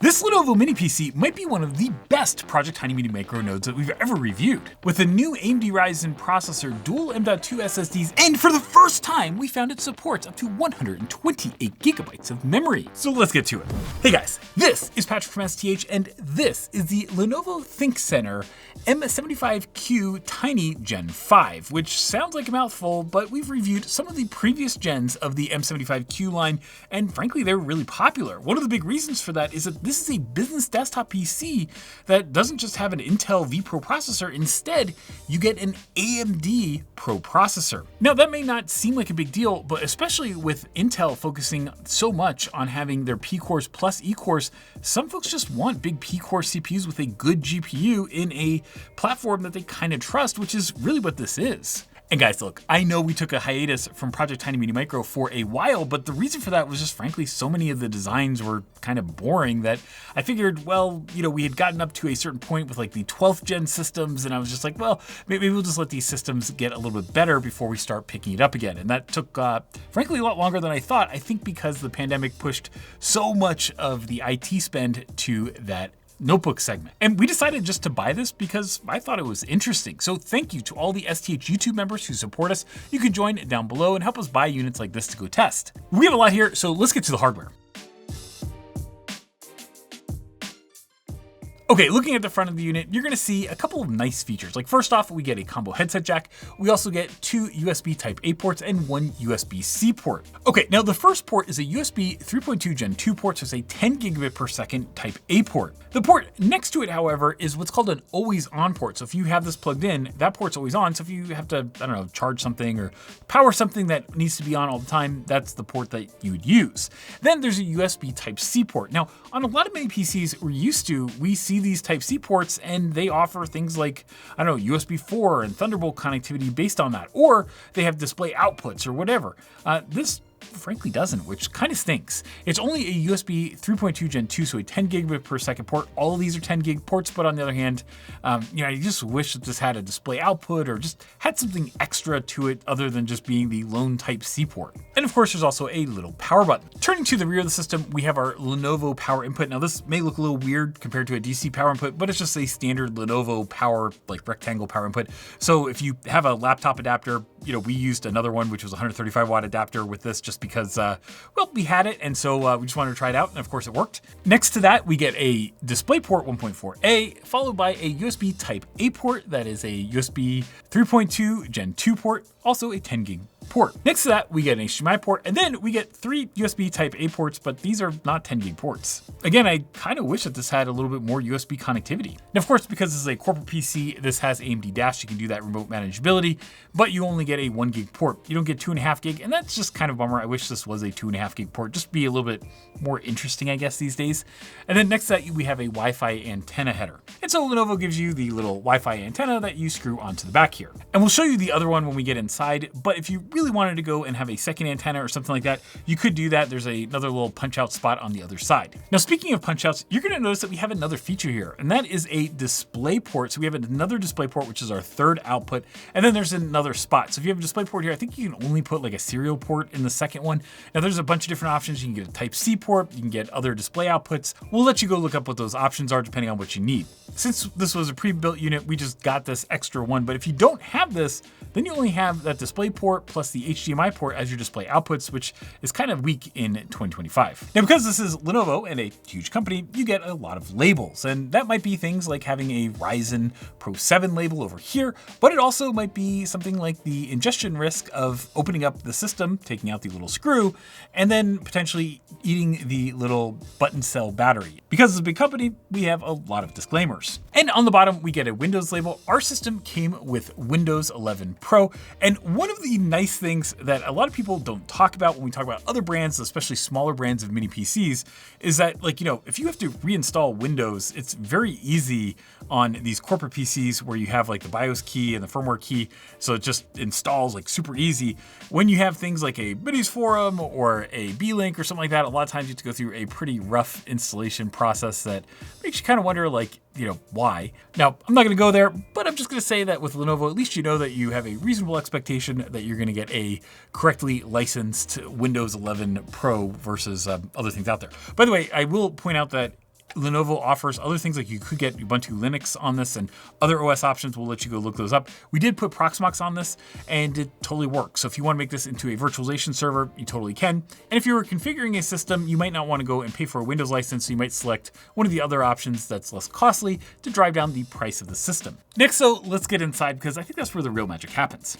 This Lenovo mini PC might be one of the best Project TinyMiniMicro nodes that we've ever reviewed. With a new AMD Ryzen processor, dual M.2 SSDs, and for the first time, we found it supports up to 128 gigabytes of memory. So let's get to it. Hey guys, this is Patrick from STH, and this is the Lenovo ThinkCentre M75Q Tiny Gen 5, which sounds like a mouthful, but we've reviewed some of the previous gens of the M75Q line, and frankly, they're really popular. One of the big reasons for that is that this is a business desktop PC that doesn't just have an Intel vPro processor. Instead, you get an AMD Pro processor. Now, that may not seem like a big deal, but especially with Intel focusing so much on having their P-cores plus E-cores, some folks just want big P-core CPUs with a good GPU in a platform that they kind of trust, which is really what this is. And guys, look, I know we took a hiatus from Project TinyMiniMicro for a while, but the reason for that was just frankly so many of the designs were kind of boring that I figured, well, we had gotten up to a certain point with like the 12th gen systems, and I was just like, well, maybe we'll just let these systems get a little bit better before we start picking it up again. And that took, frankly, a lot longer than I thought. I think because the pandemic pushed so much of the IT spend to that notebook segment. And we decided just to buy this because I thought it was interesting. So thank you to all the STH YouTube members who support us. You can join down below and help us buy units like this to go test. We have a lot here, so let's get to the hardware. Okay, looking at the front of the unit, you're gonna see a couple of nice features. Like first off, we get a combo headset jack. We also get 2 USB Type A ports and 1 USB-C port. Okay, now the first port is a USB 3.2 Gen 2 port, so it's a 10 gigabit per second Type A port. The port next to it, however, is what's called an always on port. So if you have this plugged in, that port's always on. So if you have to, I don't know, charge something or power something that needs to be on all the time, that's the port that you would use. Then there's a USB Type C port. Now, on a lot of mini PCs we see these Type C ports and they offer things like, I don't know, USB 4 and Thunderbolt connectivity based on that, or they have display outputs or whatever. This frankly doesn't, which kind of stinks. It's only a USB 3.2 Gen 2, so a 10 gigabit per second port. All of these are 10 gig ports, but on the other hand, I just wish that this had a display output or just had something extra to it other than just being the lone Type C port. And of course, there's also a little power button. Turning to the rear of the system, we have our Lenovo power input. Now this may look a little weird compared to a DC power input, but it's just a standard Lenovo power, like rectangle power input. So if you have a laptop adapter, we used another one, which was a 135 watt adapter with this just because, well, we had it. And so we just wanted to try it out. And of course it worked. Next to that, we get a DisplayPort 1.4a, followed by a USB Type A port. That is a USB 3.2 Gen 2 port, also a 10 gig port. Next to that, we get an HDMI port, and then we get 3 USB Type A ports, but these are not 10 gig ports. Again, I kind of wish that this had a little bit more USB connectivity. And of course, because this is a corporate PC, this has AMD Dash, you can do that remote manageability, but you only get a 1 gig port. You don't get 2.5 gig, and that's just kind of a bummer. I wish this was a 2.5 gig port, just be a little bit more interesting, I guess, these days. And then next to that, we have a Wi-Fi antenna header. And so Lenovo gives you the little Wi-Fi antenna that you screw onto the back here. And we'll show you the other one when we get inside, but if you really wanted to go and have a second antenna or something like that, you could do that. There's another little punch out spot on the other side. Now, speaking of punch outs, you're gonna notice that we have another feature here, and that is a display port. So we have another display port, which is our third output, and then there's another spot. So if you have a display port here, I think you can only put like a serial port in the second one. Now there's a bunch of different options. You can get a Type C port, you can get other display outputs. We'll let you go look up what those options are depending on what you need. Since this was a pre-built unit, we just got this extra one, but if you don't have this, then you only have that display port plus the HDMI port as your display outputs, which is kind of weak in 2025. Now, because this is Lenovo and a huge company, you get a lot of labels, and that might be things like having a Ryzen Pro 7 label over here, but it also might be something like the ingestion risk of opening up the system, taking out the little screw, and then potentially eating the little button cell battery. Because it's a big company, we have a lot of disclaimers. And on the bottom, we get a Windows label. Our system came with Windows 11 Pro, and one of the nice things that a lot of people don't talk about when we talk about other brands, especially smaller brands of mini PCs, is that, like, if you have to reinstall Windows, it's very easy on these corporate PCs where you have like the BIOS key and the firmware key, so it just installs like super easy. When you have things like a Minis forum or a B-Link or something like that, a lot of times you have to go through a pretty rough installation process that makes you kind of wonder, like, why. Now, I'm not going to go there, but I'm just going to say that with Lenovo, at least you know that you have a reasonable expectation that you're going to get a correctly licensed Windows 11 Pro versus other things out there. By the way, I will point out that Lenovo offers other things like you could get Ubuntu Linux on this and other OS options. We'll let you go look those up. We did put Proxmox on this and it totally works. So if you want to make this into a virtualization server, you totally can. And if you were configuring a system, you might not want to go and pay for a Windows license. So you might select one of the other options that's less costly to drive down the price of the system. Next, though, let's get inside because I think that's where the real magic happens.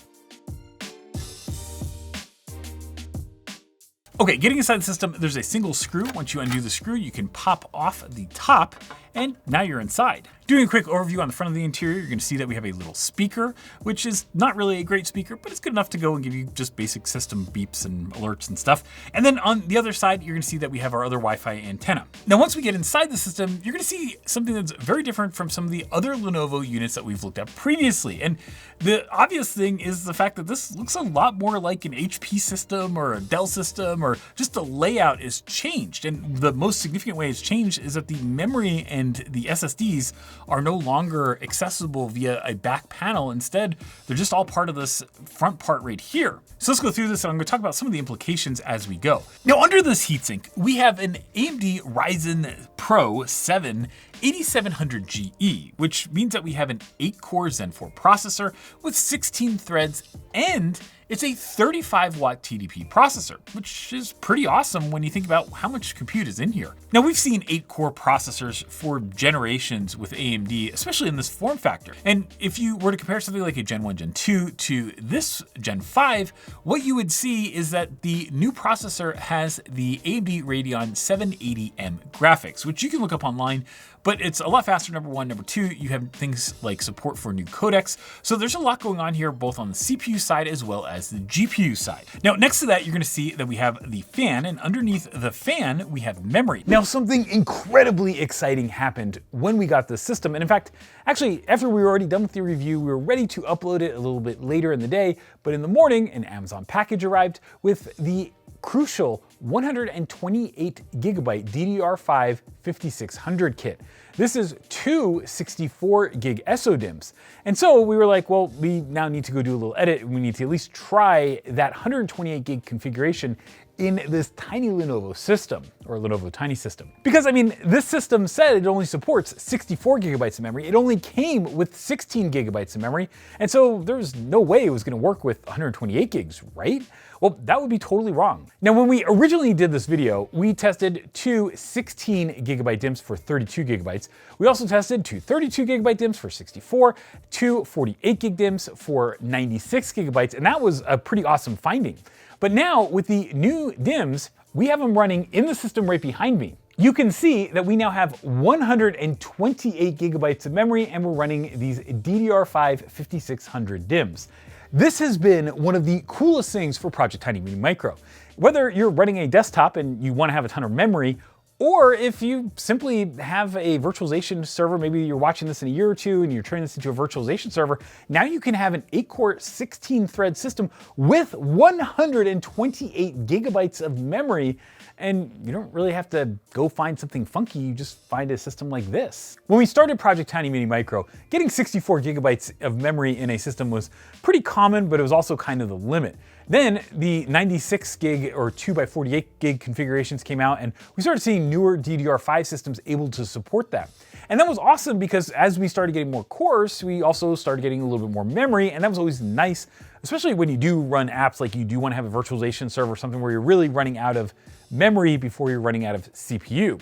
Okay, getting inside the system, there's a single screw. Once you undo the screw, you can pop off the top, and now you're inside. Doing a quick overview on the front of the interior, you're gonna see that we have a little speaker, which is not really a great speaker, but it's good enough to go and give you just basic system beeps and alerts and stuff. And then on the other side, you're gonna see that we have our other Wi-Fi antenna. Now, once we get inside the system, you're gonna see something that's very different from some of the other Lenovo units that we've looked at previously. And the obvious thing is the fact that this looks a lot more like an HP system or a Dell system, or just the layout is changed. And the most significant way it's changed is that the memory and the SSDs are no longer accessible via a back panel. Instead, they're just all part of this front part right here. So let's go through this and I'm gonna talk about some of the implications as we go. Now, under this heatsink, we have an AMD Ryzen Pro 7 8700GE, which means that we have an 8-core Zen 4 processor with 16 threads, and it's a 35-watt TDP processor, which is pretty awesome when you think about how much compute is in here. Now, we've seen 8-core processors for generations with AMD, especially in this form factor. And if you were to compare something like a Gen 1, Gen 2 to this Gen 5, what you would see is that the new processor has the AMD Radeon 780M graphics, which you can look up online, but it's a lot faster, number one. Number two, you have things like support for new codecs. So there's a lot going on here, both on the CPU side as well as the GPU side. Now, next to that, you're gonna see that we have the fan, and underneath the fan, we have memory. Now, something incredibly exciting happened when we got this system. And in fact, actually, after we were already done with the review, we were ready to upload it a little bit later in the day, but in the morning, an Amazon package arrived with the crucial 128 gigabyte DDR5 5600 kit. This is two 64 gig SODIMMs. And so we were like, well, we now need to go do a little edit. We need to at least try that 128 gig configuration in this tiny Lenovo system, or Lenovo Tiny system. Because I mean, this system said it only supports 64 gigabytes of memory. It only came with 16 gigabytes of memory. And so there's no way it was gonna work with 128 gigs, right? Well, that would be totally wrong. Now, when we originally did this video, we tested two 16 gigabyte DIMMs for 32 gigabytes. We also tested two 32 gigabyte DIMMs for 64, two 48 gig DIMMs for 96 gigabytes, and that was a pretty awesome finding. But now with the new DIMMs, we have them running in the system right behind me. You can see that we now have 128 gigabytes of memory and we're running these DDR5 5600 DIMMs. This has been one of the coolest things for Project TinyMiniMicro. Whether you're running a desktop and you want to have a ton of memory, or if you simply have a virtualization server, maybe you're watching this in a year or two and you're turning this into a virtualization server, now you can have an 8-core 16-thread system with 128 gigabytes of memory, and you don't really have to go find something funky, you just find a system like this. When we started Project TinyMiniMicro, getting 64 gigabytes of memory in a system was pretty common, but it was also kind of the limit. Then the 96 gig or 2x48 gig configurations came out, and we started seeing newer DDR5 systems able to support that. And that was awesome because as we started getting more cores, we also started getting a little bit more memory, and that was always nice, especially when you do run apps like you do want to have a virtualization server or something where you're really running out of memory before you're running out of CPU.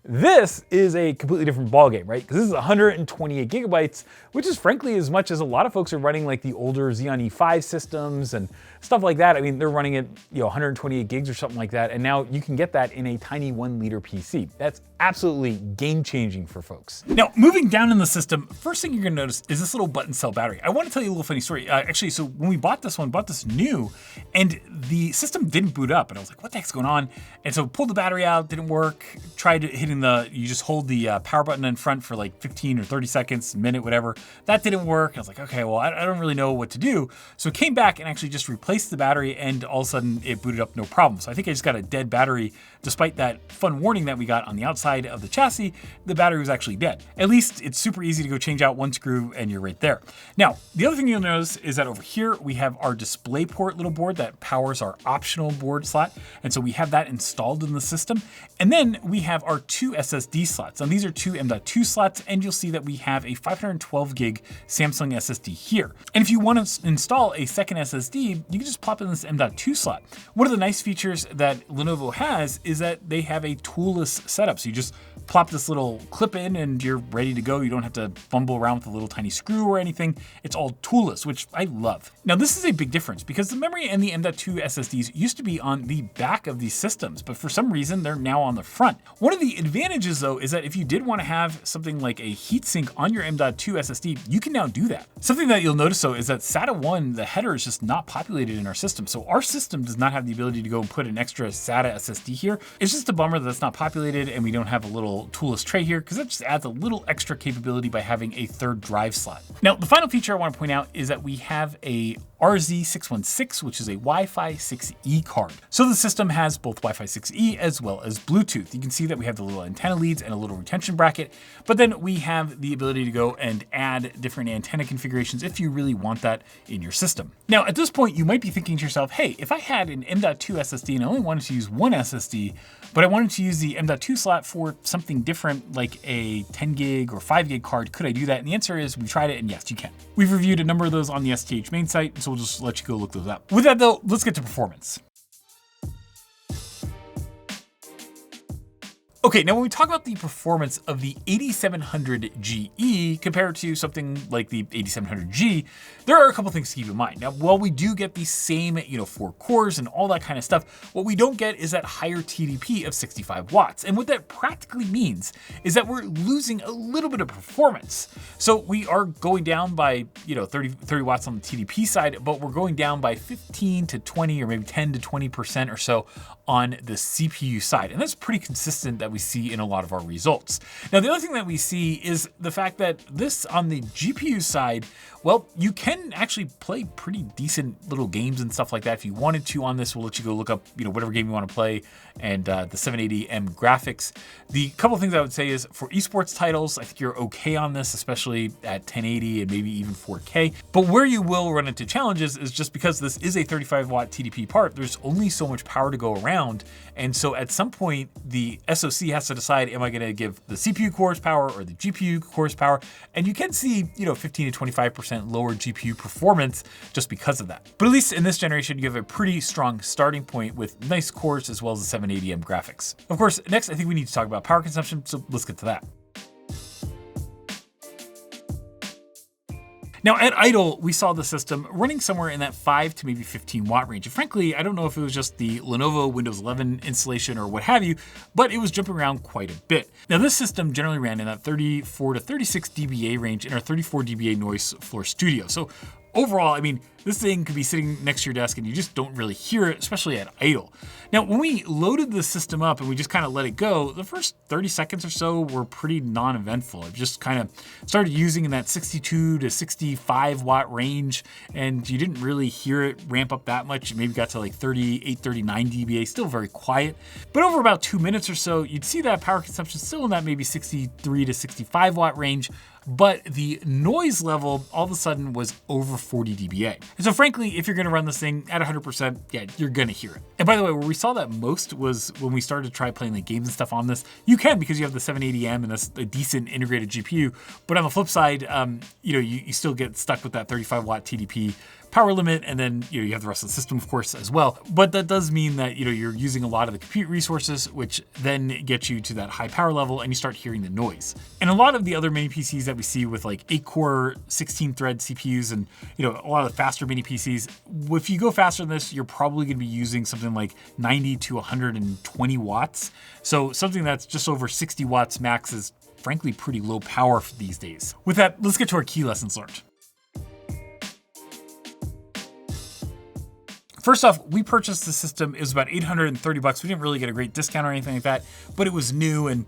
This is a completely different ballgame, right? Because this is 128 gigabytes, which is frankly as much as a lot of folks are running like the older Xeon E5 systems and stuff like that. I mean, they're running at 128 gigs or something like that, and now you can get that in a tiny 1-liter PC. That's absolutely game-changing for folks. Now, moving down in the system, first thing you're gonna notice is this little button cell battery. I wanna tell you a little funny story. Actually, so when we bought this new, and the system didn't boot up, and I was like, what the heck's going on? And so pulled the battery out, didn't work, tried hitting you just hold the power button in front for like 15 or 30 seconds, a minute, whatever. That didn't work. I was like, okay, well, I don't really know what to do. So it came back and actually just replaced the battery, and all of a sudden it booted up no problem. So I think I just got a dead battery. Despite that fun warning that we got on the outside of the chassis, the battery was actually dead. At least it's super easy to go change out one screw and you're right there. Now, the other thing you'll notice is that over here, we have our DisplayPort little board that powers our optional board slot. And so we have that installed in the system. And then we have our 2 SSD slots. Now these are two M.2 slots, and you'll see that we have a 512 gig Samsung SSD here. And if you want to install a second SSD, you can just plop in this M.2 slot. One of the nice features that Lenovo has is that they have a toolless setup. So you just plop this little clip in and you're ready to go. You don't have to fumble around with a little tiny screw or anything. It's all toolless, which I love. Now this is a big difference because the memory and the M.2 SSDs used to be on the back of these systems, but for some reason they're now on the front. One of the advantages though is that if you did want to have something like a heatsink on your M.2 SSD, you can now do that. Something that you'll notice though is that SATA 1, the header is just not populated in our system. So our system does not have the ability to go and put an extra SATA SSD here. It's just a bummer that it's not populated and we don't have a little toolless tray here because that just adds a little extra capability by having a third drive slot. Now, the final feature I want to point out is that we have a RZ616, which is a Wi-Fi 6E card. So the system has both Wi-Fi 6E as well as Bluetooth. You can see that we have the little antenna leads and a little retention bracket, but then we have the ability to go and add different antenna configurations if you really want that in your system. Now, at this point, you might be thinking to yourself, hey, if I had an M.2 SSD and I only wanted to use one SSD, but I wanted to use the M.2 slot for something different like a 10 gig or 5 gig card, could I do that? And the answer is we tried it and yes, you can. We've reviewed a number of those on the STH main site, so we'll just let you go look those up. With that though, let's get to performance. Okay, now when we talk about the performance of the 8700GE compared to something like the 8700G, there are a couple things to keep in mind. Now, while we do get the same, 4 cores and all that kind of stuff, what we don't get is that higher TDP of 65 watts. And what that practically means is that we're losing a little bit of performance. So we are going down by, 30 watts on the TDP side, but we're going down by 15 to 20 or maybe 10 to 20% or so on the CPU side. And that's pretty consistent that we see in a lot of our results. Now, the other thing that we see is the fact that this on the GPU side, well, you can actually play pretty decent little games and stuff like that. If you wanted to on this, we'll let you go look up, whatever game you want to play and the 780M graphics. The couple of things I would say is for esports titles, I think you're okay on this, especially at 1080 and maybe even 4K. But where you will run into challenges is just because this is a 35 watt TDP part, there's only so much power to go around. And so at some point, the SoC has to decide, am I going to give the CPU cores power or the GPU cores power? And you can see, 15 to 25% lower GPU performance just because of that. But at least in this generation, you have a pretty strong starting point with nice cores as well as the 780M graphics. Of course, next, I think we need to talk about power consumption. So let's get to that. Now at idle, we saw the system running somewhere in that 5 to maybe 15 watt range. And frankly, I don't know if it was just the Lenovo Windows 11 installation or what have you, but it was jumping around quite a bit. Now this system generally ran in that 34 to 36 dBA range in our 34 dBA noise floor studio. So overall, I mean, this thing could be sitting next to your desk and you just don't really hear it, especially at idle. Now, when we loaded the system up and we just kind of let it go, the first 30 seconds or so were pretty non-eventful. It just kind of started using in that 62 to 65 watt range, and you didn't really hear it ramp up that much. It maybe got to like 38, 39 dBA, still very quiet. But over about 2 minutes or so, you'd see that power consumption still in that maybe 63 to 65 watt range, but the noise level all of a sudden was over 40 dBA. And so frankly, if you're gonna run this thing at 100%, yeah, you're gonna hear it. And by the way, where we saw that most was when we started to try playing like games and stuff on this. You can, because you have the 780M and that's a decent integrated GPU. But on the flip side, you still get stuck with that 35 watt TDP power limit, and then you have the rest of the system, of course, as well. But that does mean that you're using a lot of the compute resources, which then gets you to that high power level, and you start hearing the noise. And a lot of the other mini PCs that we see with like 8-core, 16-thread CPUs, and a lot of the faster mini PCs, if you go faster than this, you're probably going to be using something like 90 to 120 watts. So something that's just over 60 watts max is frankly pretty low power these days. With that, let's get to our key lessons learned. First off, we purchased the system. It was about $830. We didn't really get a great discount or anything like that, but it was new and,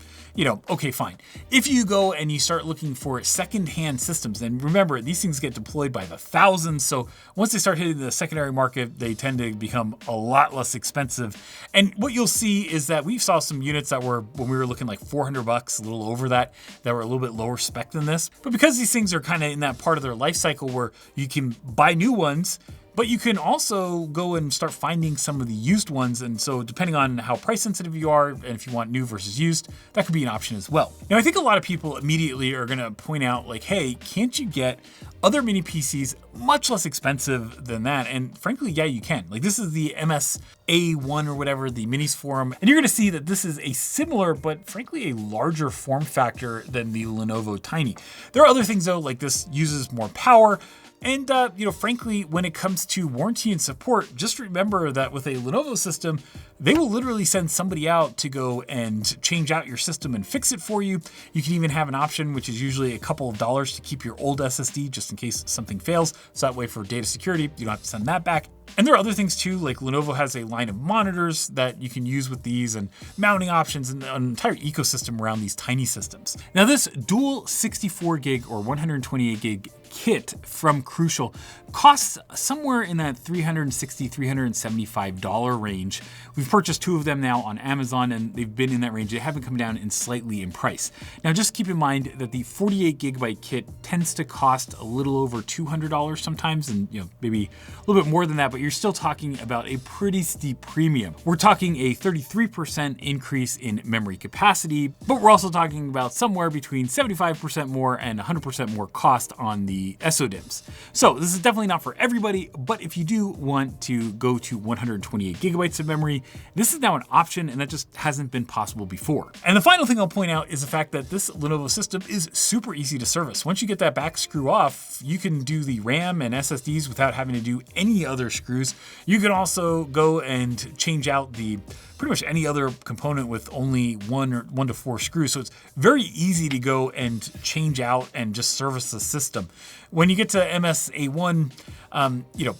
okay, fine. If you go and you start looking for secondhand systems, and remember, these things get deployed by the thousands. So once they start hitting the secondary market, they tend to become a lot less expensive. And what you'll see is that we saw some units that were, when we were looking like $400, a little over that were a little bit lower spec than this. But because these things are kind of in that part of their life cycle where you can buy new ones, But you can also go and start finding some of the used ones. And so depending on how price sensitive you are, and if you want new versus used, that could be an option as well. Now, I think a lot of people immediately are gonna point out like, hey, can't you get other mini PCs much less expensive than that? And frankly, yeah, you can. Like, this is the MSA1 or whatever, the minis forum. And you're gonna see that this is a similar, but frankly, a larger form factor than the Lenovo Tiny. There are other things though, like this uses more power. And frankly, when it comes to warranty and support, just remember that with a Lenovo system, they will literally send somebody out to go and change out your system and fix it for you. You can even have an option, which is usually a couple of dollars, to keep your old SSD just in case something fails. So that way for data security, you don't have to send that back. And there are other things too, like Lenovo has a line of monitors that you can use with these, and mounting options, and an entire ecosystem around these tiny systems. Now, this dual 64 gig or 128 gig kit from Crucial costs somewhere in that $360, $375 range. We've purchased 2 of them now on Amazon, and they've been in that range. They haven't come down in slightly in price. Now, just keep in mind that the 48 gigabyte kit tends to cost a little over $200 sometimes, and maybe a little bit more than that, but you're still talking about a pretty steep premium. We're talking a 33% increase in memory capacity, but we're also talking about somewhere between 75% more and 100% more cost on the SODIMMs. So this is definitely not for everybody, but if you do want to go to 128 gigabytes of memory, this is now an option, and that just hasn't been possible before. And the final thing I'll point out is the fact that this Lenovo system is super easy to service. Once you get that back screw off, you can do the RAM and SSDs without having to do any other screws. You can also go and change out the pretty much any other component with only 1 to 4 screws. So it's very easy to go and change out and just service the system. When you get to MSA1,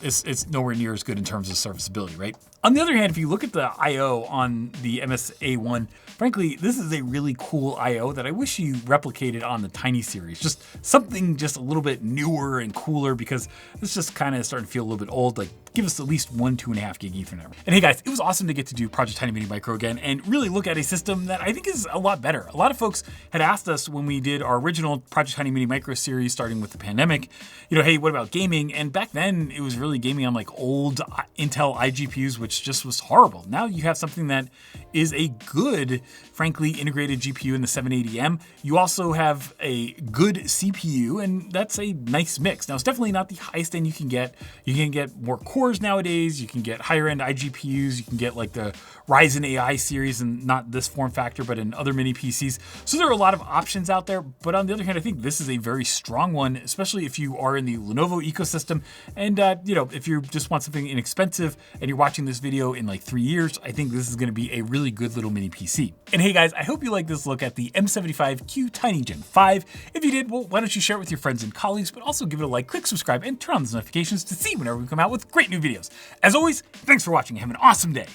it's nowhere near as good in terms of serviceability, right? On the other hand, if you look at the I/O on the MSA1, frankly, this is a really cool I/O that I wish you replicated on the Tiny series. Just something just a little bit newer and cooler, because it's just kind of starting to feel a little bit old. Like, give us at least 1 2.5 gig Ethernet. And hey guys, it was awesome to get to do Project TinyMiniMicro again and really look at a system that I think is a lot better. A lot of folks had asked us when we did our original Project TinyMiniMicro series starting with the pandemic, hey, what about gaming? And back then it was really gaming on like old Intel iGPUs, which just was horrible. Now you have something that is a good, frankly, integrated GPU in the 780M. You also have a good CPU, and that's a nice mix. Now, it's definitely not the highest end you can get. You can get more cores nowadays. You can get higher end iGPUs. You can get like the Ryzen AI series, and not this form factor, but in other mini PCs. So there are a lot of options out there. But on the other hand, I think this is a very strong one, especially if you are in the Lenovo ecosystem. And, if you just want something inexpensive and you're watching this video in like 3 years, I think this is going to be a really good little mini PC. And hey guys, I hope you like this look at the M75Q Tiny Gen 5. If you did, well, why don't you share it with your friends and colleagues, but also give it a like, click subscribe, and turn on those notifications to see whenever we come out with great new videos. As always, thanks for watching and have an awesome day.